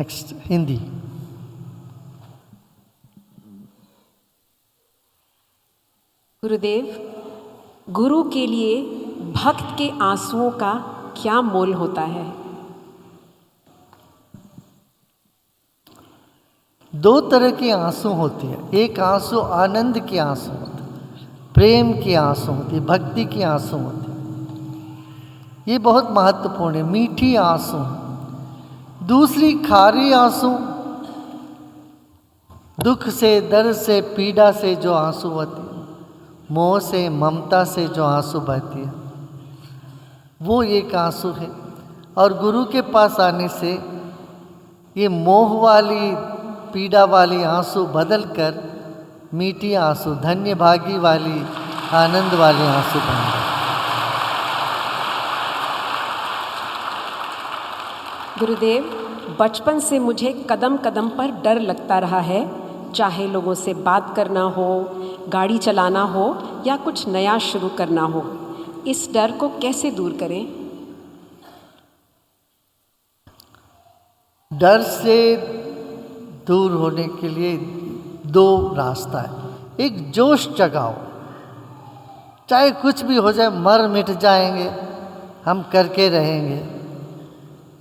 Next Hindi. गुरुदेव, गुरु के लिए भक्त के आंसुओं का क्या मोल होता है? दो तरह के आंसू होते हैं। एक आंसू आनंद के आंसू होते हैं, प्रेम के आंसू होते हैं, भक्ति के आंसू होते हैं। ये बहुत महत्वपूर्ण है, मीठी आंसू। दूसरी खारी आंसू, दुख से, दर्द से, पीड़ा से जो आंसू होती है, मोह से, ममता से जो आंसू बहती है, वो एक आंसू है। और गुरु के पास आने से ये मोह वाली, पीड़ा वाली आंसू बदल कर मीठी आंसू, धन्य भागी वाली, आनंद वाली आंसू बन गए। गुरुदेव, बचपन से मुझे कदम कदम पर डर लगता रहा है, चाहे लोगों से बात करना हो, गाड़ी चलाना हो या कुछ नया शुरू करना हो। इस डर को कैसे दूर करें? डर से दूर होने के लिए दो रास्ता है। एक, जोश जगाओ, चाहे कुछ भी हो जाए, मर मिट जाएंगे, हम करके रहेंगे।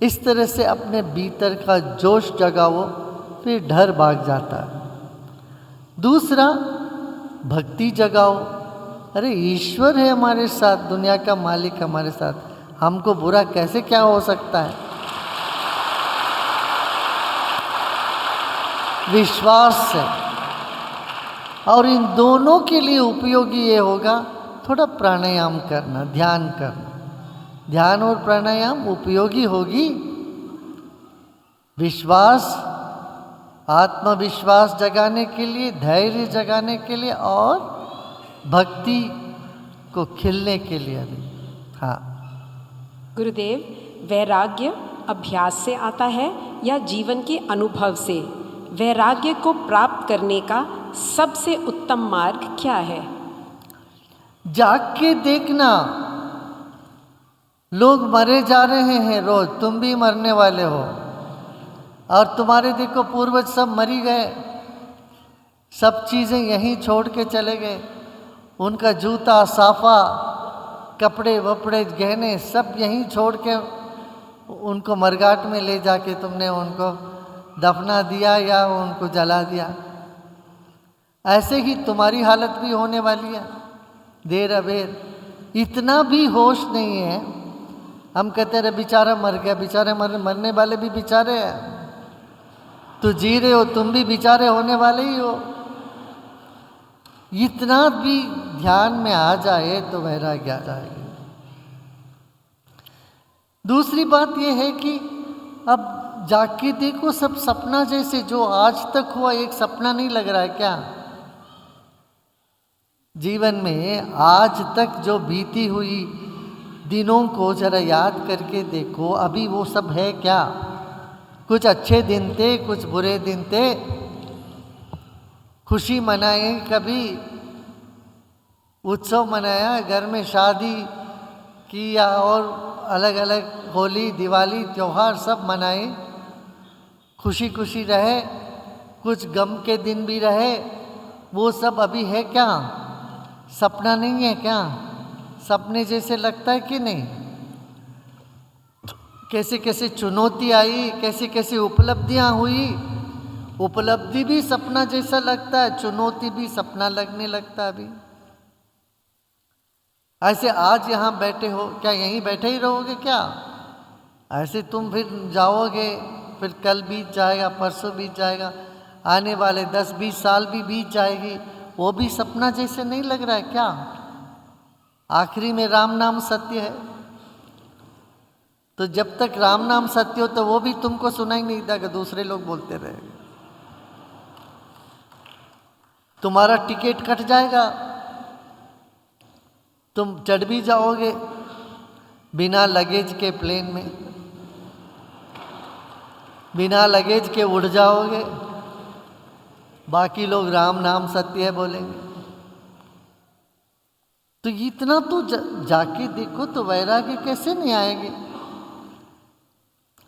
इस तरह से अपने भीतर का जोश जगाओ, फिर डर भाग जाता है। दूसरा, भक्ति जगाओ। अरे ईश्वर है हमारे साथ, दुनिया का मालिक हमारे साथ, हमको बुरा कैसे क्या हो सकता है। विश्वास से। और इन दोनों के लिए उपयोगी ये होगा थोड़ा प्राणायाम करना, ध्यान करना। ध्यान और प्राणायाम उपयोगी होगी। विश्वास, आत्मविश्वास जगाने के लिए, धैर्य जगाने के लिए, और भक्ति को खिलने के लिए भी। हाँ गुरुदेव, वैराग्य अभ्यास से आता है या जीवन के अनुभव से? वैराग्य को प्राप्त करने का सबसे उत्तम मार्ग क्या है? जाग के देखना, लोग मरे जा रहे हैं रोज, तुम भी मरने वाले हो। और तुम्हारे देखो पूर्वज सब मरी गए, सब चीज़ें यहीं छोड़ के चले गए। उनका जूता, साफा, कपड़े वपड़े, गहने सब यहीं छोड़ के उनको मरघाट में ले जाके तुमने उनको दफना दिया या उनको जला दिया। ऐसे ही तुम्हारी हालत भी होने वाली है देर अबेर। इतना भी होश नहीं है। हम कहते रहे बेचारा मर गया, बेचारे मरने वाले भी बेचारे हैं। तो जी रहे हो, तुम भी बेचारे होने वाले ही हो। इतना भी ध्यान में आ जाए तो वैराग्य आ जाएगी। दूसरी बात यह है कि अब जाके देखो, सब सपना जैसे जो आज तक हुआ, एक सपना नहीं लग रहा है क्या? जीवन में आज तक जो बीती हुई दिनों को जरा याद करके देखो, अभी वो सब है क्या? कुछ अच्छे दिन थे, कुछ बुरे दिन थे। खुशी मनाए, कभी उत्सव मनाया, घर में शादी किया, और अलग अलग होली, दिवाली, त्योहार सब मनाए, खुशी खुशी रहे। कुछ गम के दिन भी रहे। वो सब अभी है क्या? सपना नहीं है क्या? सपने जैसे लगता है कि नहीं? कैसे कैसे चुनौती आई, कैसे कैसे उपलब्धियां हुई। उपलब्धि भी सपना जैसा लगता है, चुनौती भी सपना लगने लगता है अभी। ऐसे आज यहाँ बैठे हो, क्या यहीं बैठे ही रहोगे क्या? ऐसे तुम फिर जाओगे, फिर कल बीत जाएगा, परसों बीत जाएगा, आने वाले 10-20 साल भी बीत जाएगी। वो भी सपना जैसे नहीं लग रहा है क्या? आखिरी में राम नाम सत्य है। तो जब तक राम नाम सत्य हो तो वो भी तुमको सुनाई नहीं देगा, दूसरे लोग बोलते रहेंगे। तुम्हारा टिकट कट जाएगा, तुम चढ़ भी जाओगे बिना लगेज के प्लेन में, बिना लगेज के उड़ जाओगे। बाकी लोग राम नाम सत्य है बोलेंगे। तो इतना तो जाके देखो तो वैराग्य कैसे नहीं आएगी?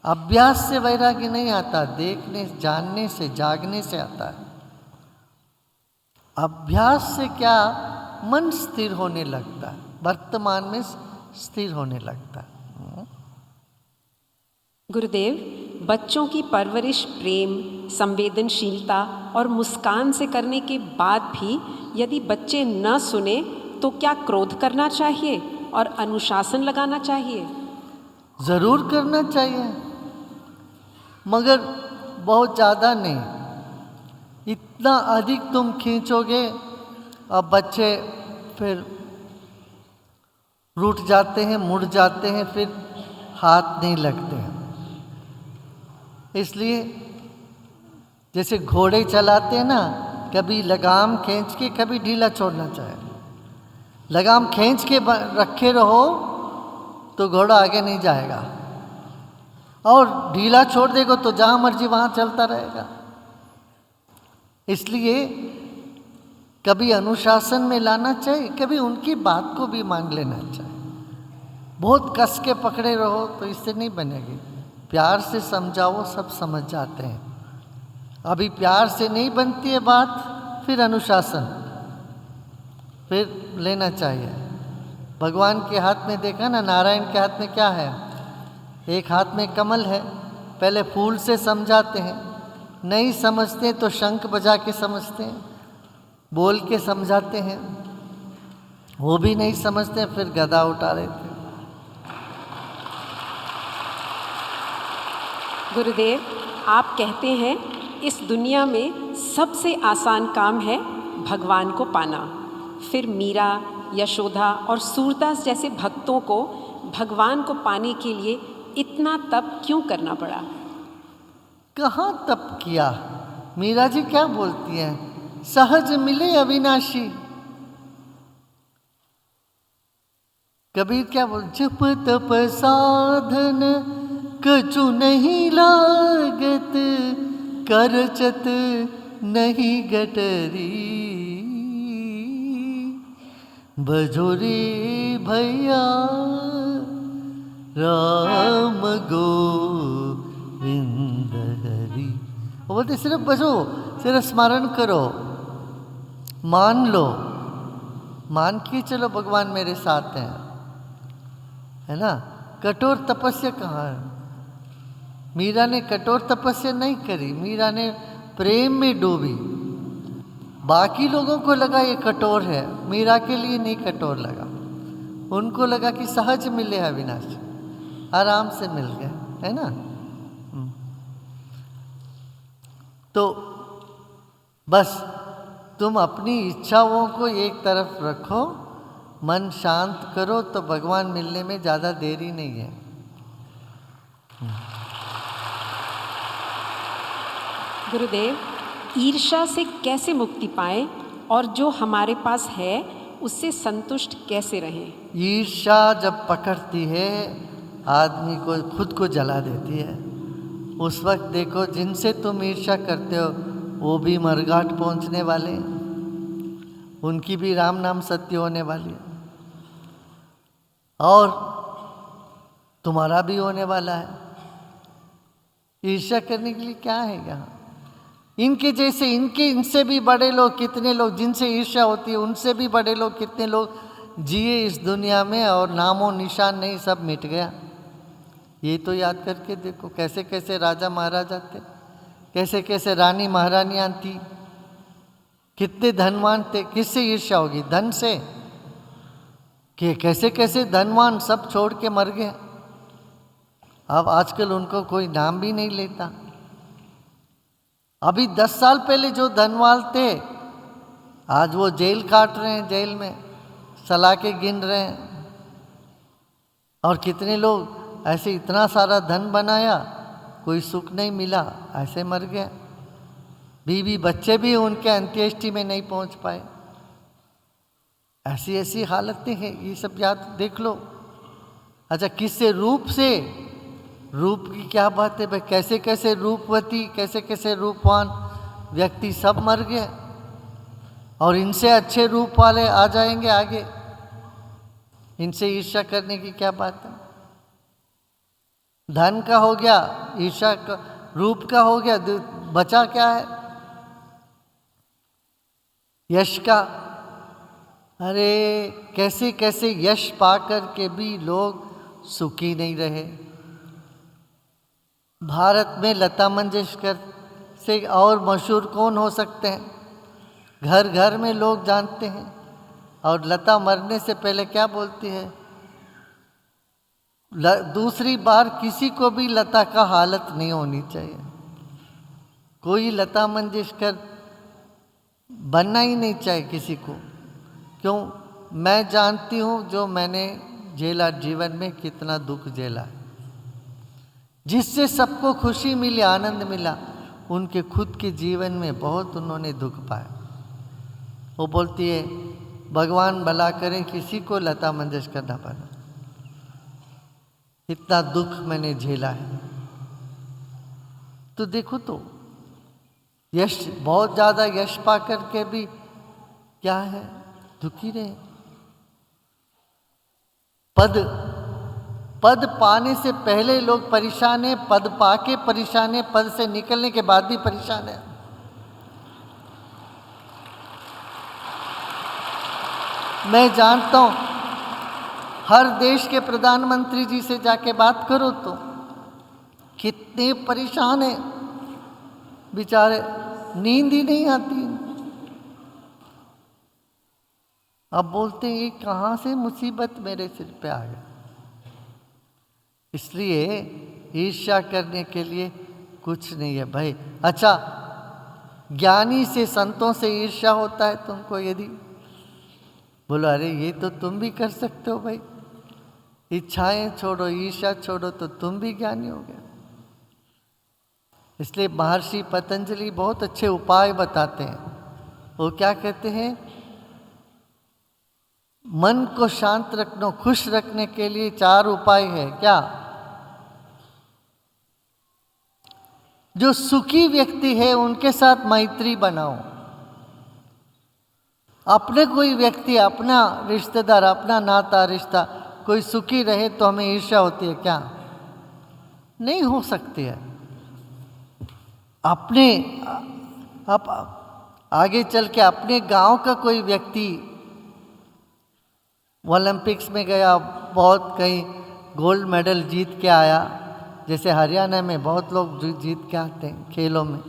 अभ्यास से वैराग्य नहीं आता, देखने, जानने से, जागने से आता है। अभ्यास से क्या, मन स्थिर होने लगता है, वर्तमान में स्थिर होने लगता है। गुरुदेव, बच्चों की परवरिश प्रेम, संवेदनशीलता और मुस्कान से करने के बाद भी यदि बच्चे न सुने तो क्या क्रोध करना चाहिए और अनुशासन लगाना चाहिए? ज़रूर करना चाहिए, मगर बहुत ज़्यादा नहीं। इतना अधिक तुम खींचोगे अब बच्चे फिर रूठ जाते हैं, मुड़ जाते हैं, फिर हाथ नहीं लगते हैं। इसलिए जैसे घोड़े चलाते हैं ना, कभी लगाम खींच के, कभी ढीला छोड़ना चाहिए। लगाम खींच के रखे रहो तो घोड़ा आगे नहीं जाएगा, और ढीला छोड़ देगा तो जहाँ मर्जी वहाँ चलता रहेगा। इसलिए कभी अनुशासन में लाना चाहिए, कभी उनकी बात को भी मान लेना चाहिए। बहुत कस के पकड़े रहो तो इससे नहीं बनेगी। प्यार से समझाओ, सब समझ जाते हैं। अभी प्यार से नहीं बनती है बात, फिर अनुशासन फिर लेना चाहिए। भगवान के हाथ में देखा ना, नारायण के हाथ में क्या है? एक हाथ में कमल है। पहले फूल से समझाते हैं, नहीं समझते तो शंख बजा के समझते हैं, बोल के समझाते हैं, वो भी नहीं समझते फिर गदा उठा लेते हैं। गुरुदेव, आप कहते हैं इस दुनिया में सबसे आसान काम है भगवान को पाना। फिर मीरा, यशोदा और सूरदास जैसे भक्तों को भगवान को पाने के लिए इतना तप क्यों करना पड़ा? कहाँ तप किया? मीरा जी क्या बोलती हैं? सहज मिले अविनाशी। कबीर क्या बोल, जप तप साधन कछु नहीं लागत, करचत नहीं गटरी, बजोरे भैया राम गोविंद हरि। वो बोलते सिर्फ बजो, सिर्फ स्मरण करो, मान लो, मान के चलो भगवान मेरे साथ हैं, है ना। कठोर तपस्या कहाँ है? मीरा ने कठोर तपस्या नहीं करी, मीरा ने प्रेम में डूबी। बाकी लोगों को लगा ये कठोर है, मीरा के लिए नहीं कठोर लगा। उनको लगा कि सहज मिले अविनाश, आराम से मिल गए, है ना। तो बस तुम अपनी इच्छाओं को एक तरफ रखो, मन शांत करो, तो भगवान मिलने में ज़्यादा देरी नहीं है। गुरुदेव, ईर्ष्या से कैसे मुक्ति पाएं और जो हमारे पास है उससे संतुष्ट कैसे रहें? ईर्ष्या जब पकड़ती है आदमी को, खुद को जला देती है। उस वक्त देखो, जिनसे तुम ईर्ष्या करते हो वो भी मरघाट पहुंचने वाले हैं, उनकी भी राम नाम सत्य होने वाली है, और तुम्हारा भी होने वाला है। ईर्ष्या करने के लिए क्या है यहाँ? इनके जैसे, इनसे भी बड़े लोग कितने लोग, जिनसे ईर्ष्या होती है उनसे भी बड़े लोग कितने लोग जिए इस दुनिया में, और नामो निशान नहीं, सब मिट गया। ये तो याद करके देखो, कैसे कैसे राजा महाराजा थे, कैसे कैसे रानी महारानियाँ थी, कितने धनवान थे। किससे ईर्ष्या होगी? धन से। कि कैसे कैसे धनवान सब छोड़ के मर गए। अब आजकल उनको कोई नाम भी नहीं लेता। अभी 10 साल पहले जो धनवान थे आज वो जेल काट रहे हैं, जेल में सलाखें गिन रहे हैं। और कितने लोग ऐसे इतना सारा धन बनाया, कोई सुख नहीं मिला, ऐसे मर गए। बीवी बच्चे भी उनके अंत्येष्टि में नहीं पहुंच पाए। ऐसी ऐसी हालतें हैं, ये सब याद देख लो। अच्छा, किससे? रूप से। रूप की क्या बात है भाई, कैसे कैसे रूपवती, कैसे कैसे रूपवान व्यक्ति सब मर गए, और इनसे अच्छे रूप वाले आ जाएंगे आगे। इनसे ईर्ष्या करने की क्या बात है? धन का हो गया, ईर्ष्या का, रूप का हो गया, बचा क्या है? यश का। अरे कैसे कैसे यश पाकर के भी लोग सुखी नहीं रहे। भारत में लता मंगेशकर से और मशहूर कौन हो सकते हैं? घर घर में लोग जानते हैं। और लता मरने से पहले क्या बोलती है? दूसरी बार किसी को भी लता का हालत नहीं होनी चाहिए। कोई लता मंगेशकर बनना ही नहीं चाहिए किसी को। क्यों? मैं जानती हूँ जो मैंने झेला जीवन में, कितना दुख झेला। जिससे सबको खुशी मिली, आनंद मिला, उनके खुद के जीवन में बहुत उन्होंने दुख पाया। वो बोलती है भगवान भला करें किसी को लता मंगेशकर ना बने। इतना दुख मैंने झेला है। तो देखो तो यश, बहुत ज़्यादा यश पा करके भी क्या है? दुखी रहे। पद पाने से पहले लोग परेशान है, पद पाके परेशान है, पद से निकलने के बाद भी परेशान है। मैं जानता हूं, हर देश के प्रधानमंत्री जी से जाके बात करो तो कितने परेशान है बेचारे, नींद ही नहीं आती। अब बोलते हैं ये कहाँ से मुसीबत मेरे सिर पे आ गई। इसलिए ईर्ष्या करने के लिए कुछ नहीं है भाई। अच्छा, ज्ञानी से, संतों से ईर्ष्या होता है तुमको यदि, बोलो अरे ये तो तुम भी कर सकते हो भाई, इच्छाएं छोड़ो, ईर्ष्या छोड़ो तो तुम भी ज्ञानी हो गए। इसलिए महर्षि पतंजलि बहुत अच्छे उपाय बताते हैं। वो क्या कहते हैं? मन को शांत रखना, खुश रखने के लिए 4 उपाय है। क्या? जो सुखी व्यक्ति है उनके साथ मैत्री बनाओ। अपने कोई व्यक्ति, अपना रिश्तेदार, अपना नाता रिश्ता कोई सुखी रहे तो हमें ईर्ष्या होती है क्या? नहीं हो सकती है। अपने आप आगे चल के अपने गांव का कोई व्यक्ति ओलंपिक्स में गया, बहुत कहीं गोल्ड मेडल जीत के आया, जैसे हरियाणा में बहुत लोग जीत के आते हैं खेलों में।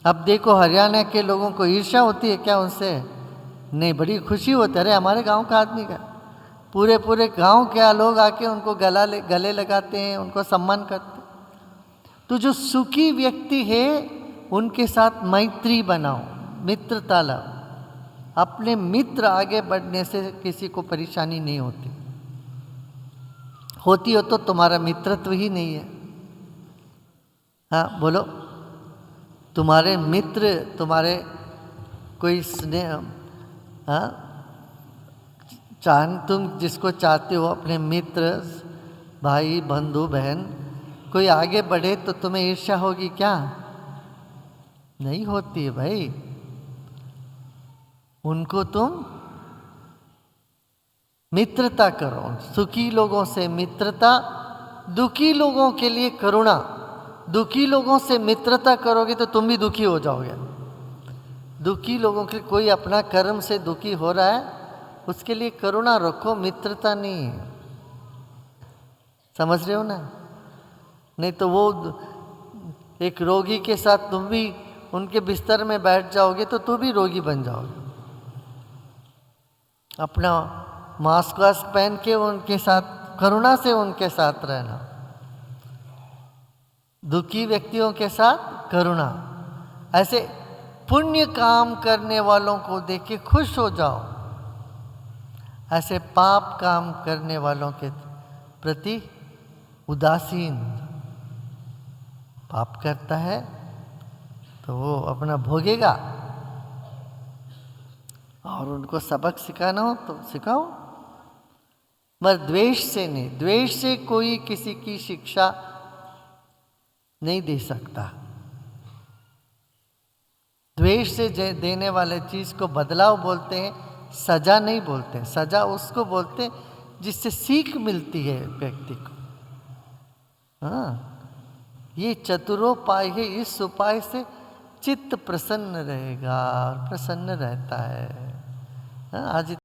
अब देखो हरियाणा के लोगों को ईर्ष्या होती है क्या उनसे? नहीं, बड़ी खुशी होती है। अरे हमारे गांव का आदमी का, पूरे पूरे गांव के लोग आके उनको गले लगाते हैं, उनको सम्मान करते हैं। तो जो सुखी व्यक्ति है उनके साथ मैत्री बनाओ, मित्रता लाओ। अपने मित्र आगे बढ़ने से किसी को परेशानी नहीं होती। होती हो तो तुम्हारा मित्रत्व ही नहीं है। हाँ बोलो, तुम्हारे मित्र, तुम्हारे कोई स्नेह, हाँ, तुम जिसको चाहते हो अपने मित्र, भाई, बंधु, बहन, कोई आगे बढ़े तो तुम्हें ईर्ष्या होगी क्या? नहीं होती है भाई। उनको तुम मित्रता करो, सुखी लोगों से मित्रता, दुखी लोगों के लिए करुणा। दुखी लोगों से मित्रता करोगे तो तुम भी दुखी हो जाओगे। दुखी लोगों के लिए, कोई अपना कर्म से दुखी हो रहा है उसके लिए करुणा रखो, मित्रता नहीं है। समझ रहे हो ना? नहीं तो वो एक रोगी के साथ तुम भी उनके बिस्तर में बैठ जाओगे तो तुम भी रोगी बन जाओगे। अपना मास्क वास्क पहन के उनके साथ करुणा से उनके साथ रहना। दुखी व्यक्तियों के साथ करुणा। ऐसे पुण्य काम करने वालों को देख के खुश हो जाओ, ऐसे पाप काम करने वालों के प्रति उदासीन। पाप करता है तो वो अपना भोगेगा, और उनको सबक सिखाना हो तो सिखाओ, मगर द्वेष से नहीं। द्वेष से कोई किसी की शिक्षा नहीं दे सकता। द्वेष से देने वाले चीज को बदलाव बोलते हैं, सजा नहीं बोलते। सजा उसको बोलते हैं जिससे सीख मिलती है व्यक्ति को। हाँ, ये चतुरोपाय है, इस उपाय से चित्त प्रसन्न रहेगा और प्रसन्न रहता है। हाँ, आज